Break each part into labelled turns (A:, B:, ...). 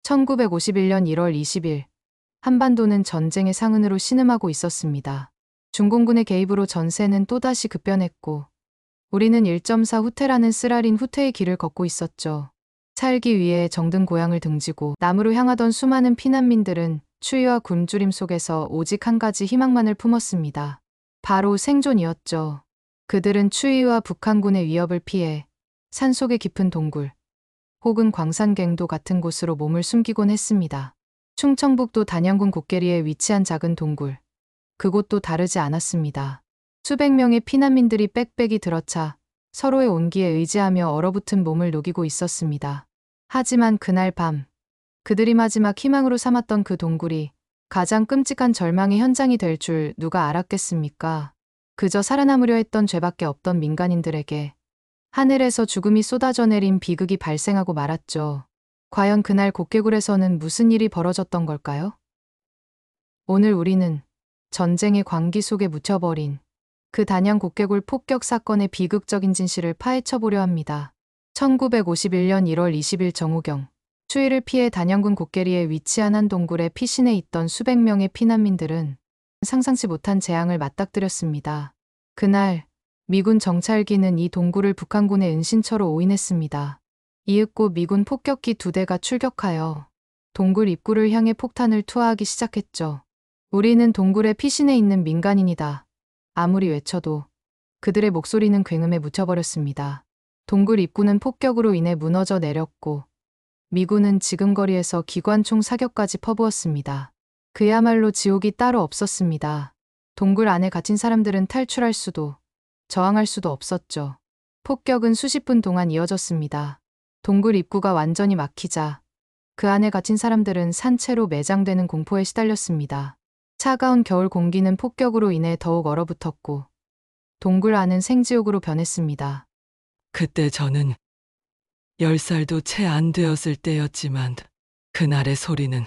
A: 1951년 1월 20일, 한반도는 전쟁의 상흔으로 신음하고 있었습니다. 중공군의 개입으로 전세는 또다시 급변했고, 우리는 1.4 후퇴라는 쓰라린 후퇴의 길을 걷고 있었죠. 살기 위해 정든 고향을 등지고 남으로 향하던 수많은 피난민들은 추위와 굶주림 속에서 오직 한 가지 희망만을 품었습니다. 바로 생존이었죠. 그들은 추위와 북한군의 위협을 피해 산속의 깊은 동굴, 혹은 광산갱도 같은 곳으로 몸을 숨기곤 했습니다. 충청북도 단양군 곡계리에 위치한 작은 동굴. 그곳도 다르지 않았습니다. 수백 명의 피난민들이 빽빽이 들어차 서로의 온기에 의지하며 얼어붙은 몸을 녹이고 있었습니다. 하지만 그날 밤, 그들이 마지막 희망으로 삼았던 그 동굴이 가장 끔찍한 절망의 현장이 될 줄 누가 알았겠습니까? 그저 살아남으려 했던 죄밖에 없던 민간인들에게 하늘에서 죽음이 쏟아져 내린 비극이 발생하고 말았죠. 과연 그날 곡계굴에서는 무슨 일이 벌어졌던 걸까요? 오늘 우리는 전쟁의 광기 속에 묻혀버린 그 단양 곡계굴 폭격 사건의 비극적인 진실을 파헤쳐보려 합니다. 1951년 1월 20일 정오경, 추위를 피해 단양군 곡계리에 위치한 한 동굴에 피신해 있던 수백 명의 피난민들은 상상치 못한 재앙을 맞닥뜨렸습니다. 그날 미군 정찰기는 이 동굴을 북한군의 은신처로 오인했습니다. 이윽고 미군 폭격기 2대가 출격하여 동굴 입구를 향해 폭탄을 투하하기 시작했죠. 우리는 동굴에 피신해 있는 민간인이다. 아무리 외쳐도 그들의 목소리는 굉음에 묻혀버렸습니다. 동굴 입구는 폭격으로 인해 무너져 내렸고 미군은 지근거리에서 기관총 사격까지 퍼부었습니다. 그야말로 지옥이 따로 없었습니다. 동굴 안에 갇힌 사람들은 탈출할 수도 저항할 수도 없었죠. 폭격은 수십 분 동안 이어졌습니다. 동굴 입구가 완전히 막히자 그 안에 갇힌 사람들은 산채로 매장되는 공포에 시달렸습니다. 차가운 겨울 공기는 폭격으로 인해 더욱 얼어붙었고 동굴 안은 생지옥으로 변했습니다.
B: 그때 저는 10살도 채 안 되었을 때였지만 그날의 소리는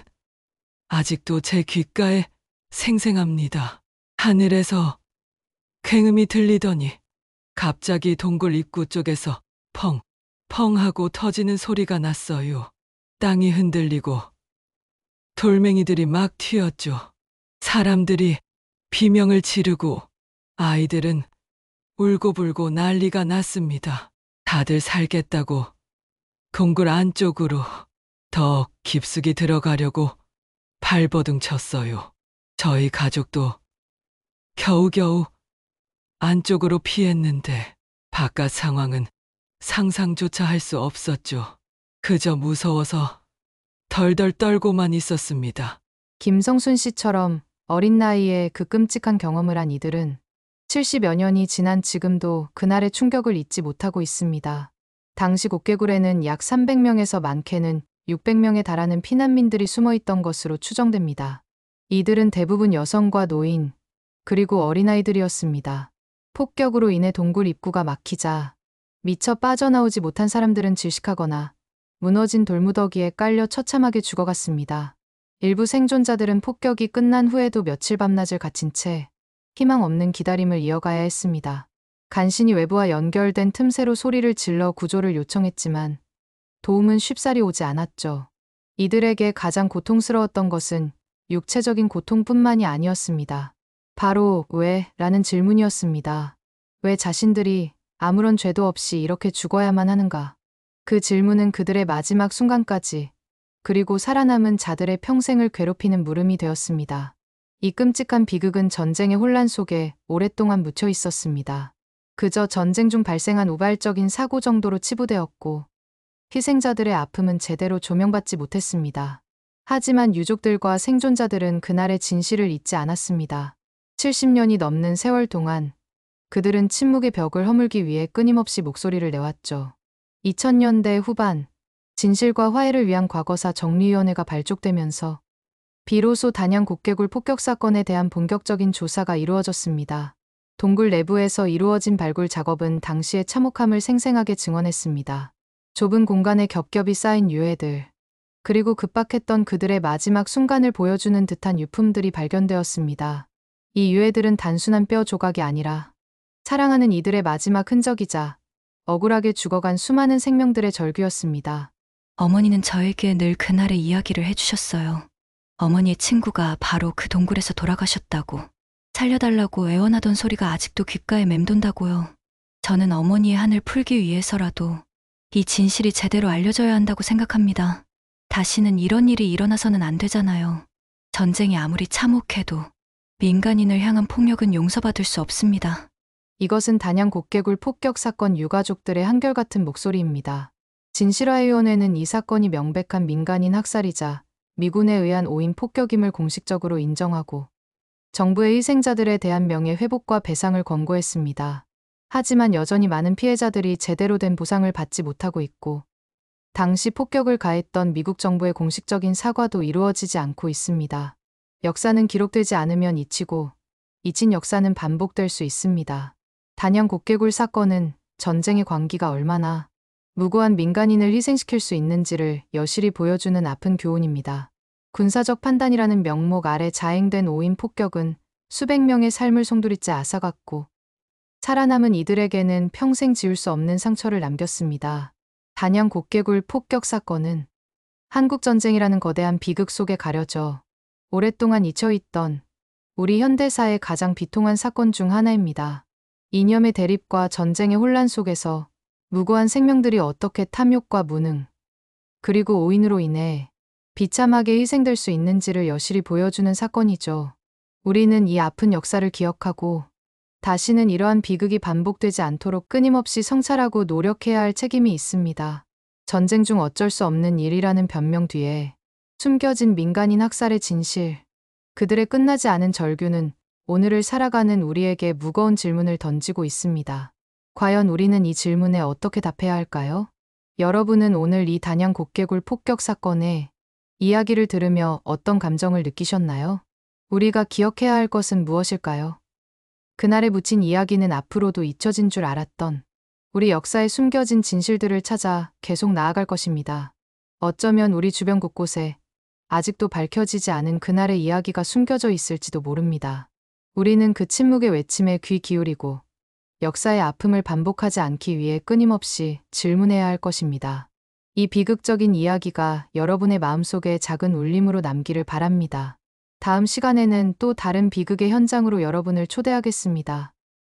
B: 아직도 제 귓가에 생생합니다. 하늘에서 굉음이 들리더니 갑자기 동굴 입구 쪽에서 펑, 펑 하고 터지는 소리가 났어요. 땅이 흔들리고 돌멩이들이 막 튀었죠. 사람들이 비명을 지르고 아이들은 울고불고 난리가 났습니다. 다들 살겠다고 동굴 안쪽으로 더 깊숙이 들어가려고 발버둥 쳤어요. 저희 가족도 겨우겨우 안쪽으로 피했는데 바깥 상황은 상상조차 할 수 없었죠. 그저 무서워서 덜덜 떨고만 있었습니다.
A: 김성순 씨처럼 어린 나이에 그 끔찍한 경험을 한 이들은 70여 년이 지난 지금도 그날의 충격을 잊지 못하고 있습니다. 당시 곡계굴에는 약 300명에서 많게는 600명에 달하는 피난민들이 숨어 있던 것으로 추정됩니다. 이들은 대부분 여성과 노인, 그리고 어린아이들이었습니다. 폭격으로 인해 동굴 입구가 막히자 미처 빠져나오지 못한 사람들은 질식하거나 무너진 돌무더기에 깔려 처참하게 죽어갔습니다. 일부 생존자들은 폭격이 끝난 후에도 며칠 밤낮을 갇힌 채 희망 없는 기다림을 이어가야 했습니다. 간신히 외부와 연결된 틈새로 소리를 질러 구조를 요청했지만 도움은 쉽사리 오지 않았죠. 이들에게 가장 고통스러웠던 것은 육체적인 고통뿐만이 아니었습니다. 바로 왜? 라는 질문이었습니다. 왜 자신들이 아무런 죄도 없이 이렇게 죽어야만 하는가? 그 질문은 그들의 마지막 순간까지, 그리고 살아남은 자들의 평생을 괴롭히는 물음이 되었습니다. 이 끔찍한 비극은 전쟁의 혼란 속에 오랫동안 묻혀 있었습니다. 그저 전쟁 중 발생한 우발적인 사고 정도로 치부되었고 희생자들의 아픔은 제대로 조명받지 못했습니다. 하지만 유족들과 생존자들은 그날의 진실을 잊지 않았습니다. 70년이 넘는 세월 동안 그들은 침묵의 벽을 허물기 위해 끊임없이 목소리를 내왔죠. 2000년대 후반, 진실과 화해를 위한 과거사 정리위원회가 발족되면서 비로소 단양 곡계굴 폭격 사건에 대한 본격적인 조사가 이루어졌습니다. 동굴 내부에서 이루어진 발굴 작업은 당시의 참혹함을 생생하게 증언했습니다. 좁은 공간에 겹겹이 쌓인 유해들, 그리고 급박했던 그들의 마지막 순간을 보여주는 듯한 유품들이 발견되었습니다. 이 유해들은 단순한 뼈 조각이 아니라 사랑하는 이들의 마지막 흔적이자 억울하게 죽어간 수많은 생명들의 절규였습니다.
C: 어머니는 저에게 늘 그날의 이야기를 해주셨어요. 어머니의 친구가 바로 그 동굴에서 돌아가셨다고, 살려달라고 애원하던 소리가 아직도 귓가에 맴돈다고요. 저는 어머니의 한을 풀기 위해서라도 이 진실이 제대로 알려져야 한다고 생각합니다. 다시는 이런 일이 일어나서는 안 되잖아요. 전쟁이 아무리 참혹해도 민간인을 향한 폭력은 용서받을 수 없습니다.
A: 이것은 단양 곱개굴 폭격 사건 유가족들의 한결같은 목소리입니다. 진실화위원회는 이 사건이 명백한 민간인 학살이자 미군에 의한 오인 폭격임을 공식적으로 인정하고 정부의 희생자들에 대한 명예 회복과 배상을 권고했습니다. 하지만 여전히 많은 피해자들이 제대로 된 보상을 받지 못하고 있고 당시 폭격을 가했던 미국 정부의 공식적인 사과도 이루어지지 않고 있습니다. 역사는 기록되지 않으면 잊히고 잊힌 역사는 반복될 수 있습니다. 단양 곱개굴 사건은 전쟁의 광기가 얼마나 무고한 민간인을 희생시킬 수 있는지를 여실히 보여주는 아픈 교훈입니다. 군사적 판단이라는 명목 아래 자행된 오인 폭격은 수백 명의 삶을 송두리째 앗아갔고 살아남은 이들에게는 평생 지울 수 없는 상처를 남겼습니다. 단양 곱개굴 폭격 사건은 한국전쟁이라는 거대한 비극 속에 가려져 오랫동안 잊혀있던 우리 현대사의 가장 비통한 사건 중 하나입니다. 이념의 대립과 전쟁의 혼란 속에서 무고한 생명들이 어떻게 탐욕과 무능, 그리고 오인으로 인해 비참하게 희생될 수 있는지를 여실히 보여주는 사건이죠. 우리는 이 아픈 역사를 기억하고 다시는 이러한 비극이 반복되지 않도록 끊임없이 성찰하고 노력해야 할 책임이 있습니다. 전쟁 중 어쩔 수 없는 일이라는 변명 뒤에 숨겨진 민간인 학살의 진실, 그들의 끝나지 않은 절규는 오늘을 살아가는 우리에게 무거운 질문을 던지고 있습니다. 과연 우리는 이 질문에 어떻게 답해야 할까요? 여러분은 오늘 이 단양 곱개굴 폭격 사건의 이야기를 들으며 어떤 감정을 느끼셨나요? 우리가 기억해야 할 것은 무엇일까요? 그날에 묻힌 이야기는 앞으로도 잊혀진 줄 알았던 우리 역사에 숨겨진 진실들을 찾아 계속 나아갈 것입니다. 어쩌면 우리 주변 곳곳에 아직도 밝혀지지 않은 그날의 이야기가 숨겨져 있을지도 모릅니다. 우리는 그 침묵의 외침에 귀 기울이고 역사의 아픔을 반복하지 않기 위해 끊임없이 질문해야 할 것입니다. 이 비극적인 이야기가 여러분의 마음속에 작은 울림으로 남기를 바랍니다. 다음 시간에는 또 다른 비극의 현장으로 여러분을 초대하겠습니다.